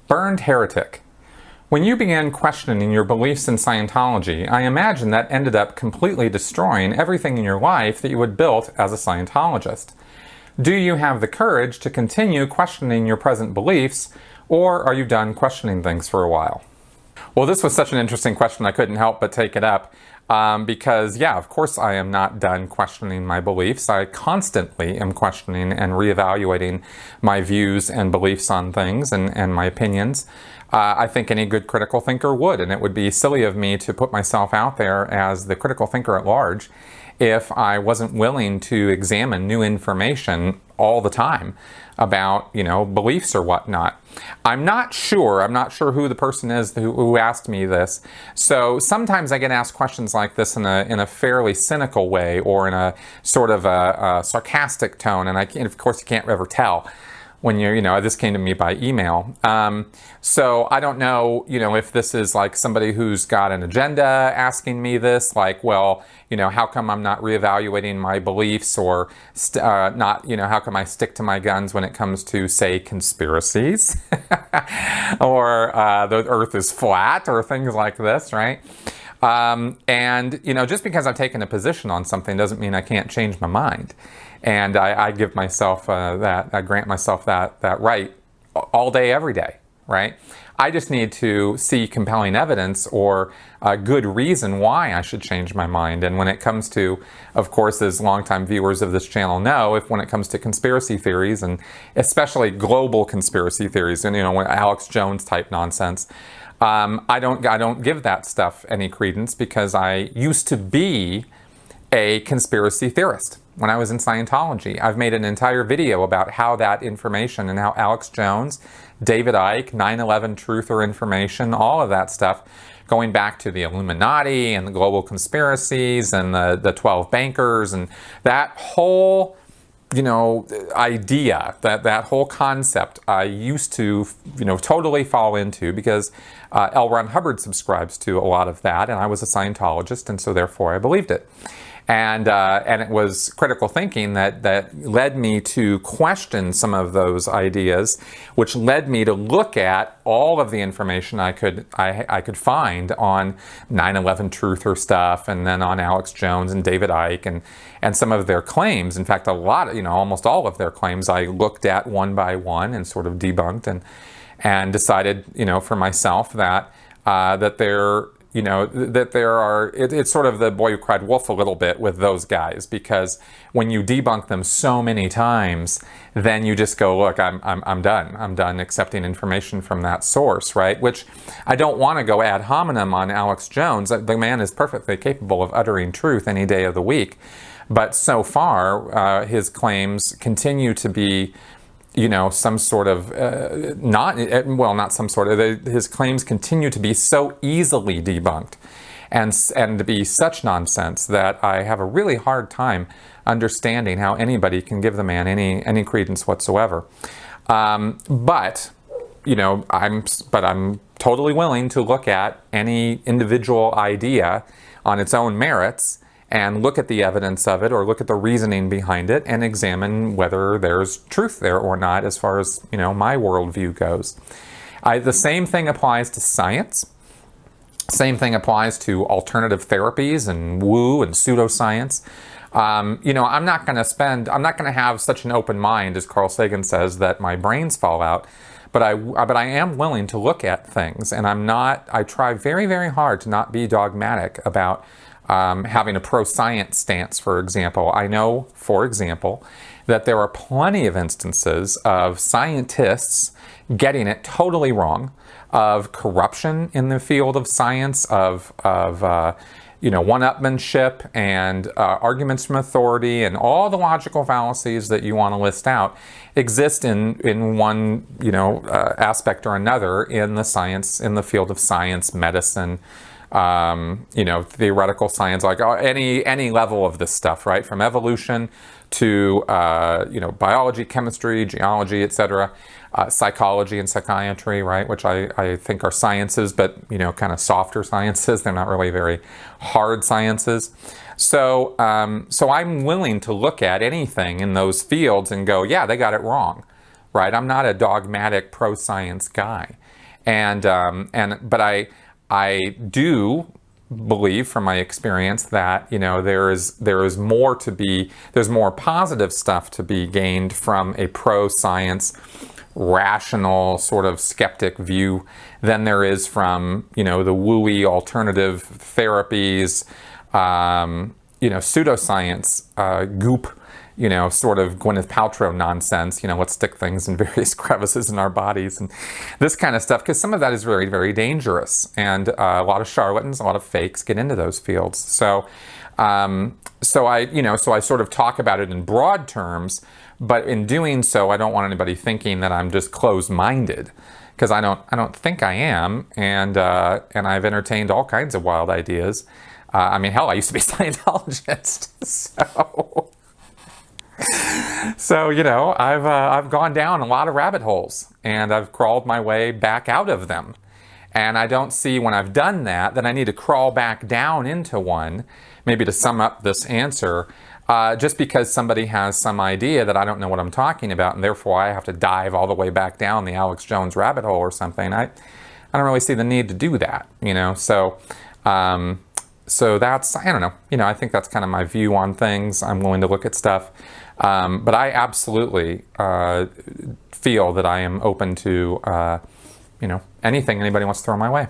Burned heretic. When you began questioning your beliefs in Scientology, I imagine that ended up completely destroying everything in your life that you had built as a Scientologist. Do you have the courage to continue questioning your present beliefs, or are you done questioning things for a while? Well, this was such an interesting question I couldn't help but take it up. Because, yeah, of course I am not done questioning my beliefs. I constantly am questioning and reevaluating my views and beliefs on things and my opinions. I think any good critical thinker would, and it would be silly of me to put myself out there as the critical thinker at large if I wasn't willing to examine new information all the time about, beliefs or whatnot. I'm not sure who the person is who asked me this. So sometimes I get asked questions like this in a fairly cynical way, or in a sort of a sarcastic tone, and of course you can't ever tell when this came to me by email. So I don't know, if this is like somebody who's got an agenda asking me this, like, well, how come I'm not reevaluating my beliefs, or how come I stick to my guns when it comes to, say, conspiracies, or the earth is flat, or things like this, right? And just because I've taken a position on something doesn't mean I can't change my mind. And I give myself I grant myself that right all day, every day, right? I just need to see compelling evidence or a good reason why I should change my mind. And when it comes to, of course, as longtime viewers of this channel know, when it comes to conspiracy theories, and especially global conspiracy theories, and Alex Jones type nonsense, I don't give that stuff any credence, because I used to be a conspiracy theorist when I was in Scientology. I've made an entire video about how that information, and how Alex Jones, David Icke, 9/11 truth or information, all of that stuff, going back to the Illuminati and the global conspiracies and the 12 bankers, and that whole idea, that whole concept, I used to totally fall into, because L. Ron Hubbard subscribes to a lot of that, and I was a Scientologist, and so therefore I believed it. And it was critical thinking that led me to question some of those ideas, which led me to look at all of the information I could find on 9/11 truther stuff, and then on Alex Jones and David Icke and some of their claims. In fact, almost all of their claims I looked at one by one and sort of debunked, and decided for myself that it's sort of the boy who cried wolf a little bit with those guys, because when you debunk them so many times, then you just go, look, I'm done. I'm done accepting information from that source, right? Which I don't want to go ad hominem on Alex Jones. The man is perfectly capable of uttering truth any day of the week. But so far, his claims continue to be some sort of, his claims continue to be so easily debunked and to be such nonsense that I have a really hard time understanding how anybody can give the man any credence whatsoever. But I'm totally willing to look at any individual idea on its own merits, and look at the evidence of it, or look at the reasoning behind it, and examine whether there's truth there or not, as far as my worldview goes. The same thing applies to science. Same thing applies to alternative therapies and woo and pseudoscience. I'm not going to have such an open mind, as Carl Sagan says, that my brains fall out. But I am willing to look at things, and I try very, very hard to not be dogmatic about having a pro-science stance, for example. I know, for example, that there are plenty of instances of scientists getting it totally wrong, of corruption in the field of science, of one-upmanship and arguments from authority, and all the logical fallacies that you want to list out exist in one aspect or another in the field of science, medicine, theoretical science, like any level of this stuff, right? From evolution to, biology, chemistry, geology, etc., psychology and psychiatry, right? Which I think are sciences, but, kind of softer sciences. They're not really very hard sciences. So I'm willing to look at anything in those fields and go, yeah, they got it wrong, right? I'm not a dogmatic pro-science guy. But I do believe from my experience that, you know, there's more positive stuff to be gained from a pro-science, rational sort of skeptic view than there is from, you know, the wooey alternative therapies, you know, pseudoscience goop, you know, sort of Gwyneth Paltrow nonsense, you know, let's stick things in various crevices in our bodies and this kind of stuff, because some of that is very, very dangerous. And a lot of charlatans, a lot of fakes get into those fields. So I sort of talk about it in broad terms, but in doing so, I don't want anybody thinking that I'm just closed-minded, because I don't think I am, and I've entertained all kinds of wild ideas. I mean, hell, I used to be a Scientologist, so you know, I've gone down a lot of rabbit holes, and I've crawled my way back out of them. And I don't see, when I've done that I need to crawl back down into one, maybe to sum up this answer, just because somebody has some idea that I don't know what I'm talking about, and therefore I have to dive all the way back down the Alex Jones rabbit hole or something. I don't really see the need to do that, you know. So that's, I don't know, you know, I think that's kind of my view on things. I'm willing to look at stuff. But I absolutely feel that I am open to, you know, anything anybody wants to throw my way.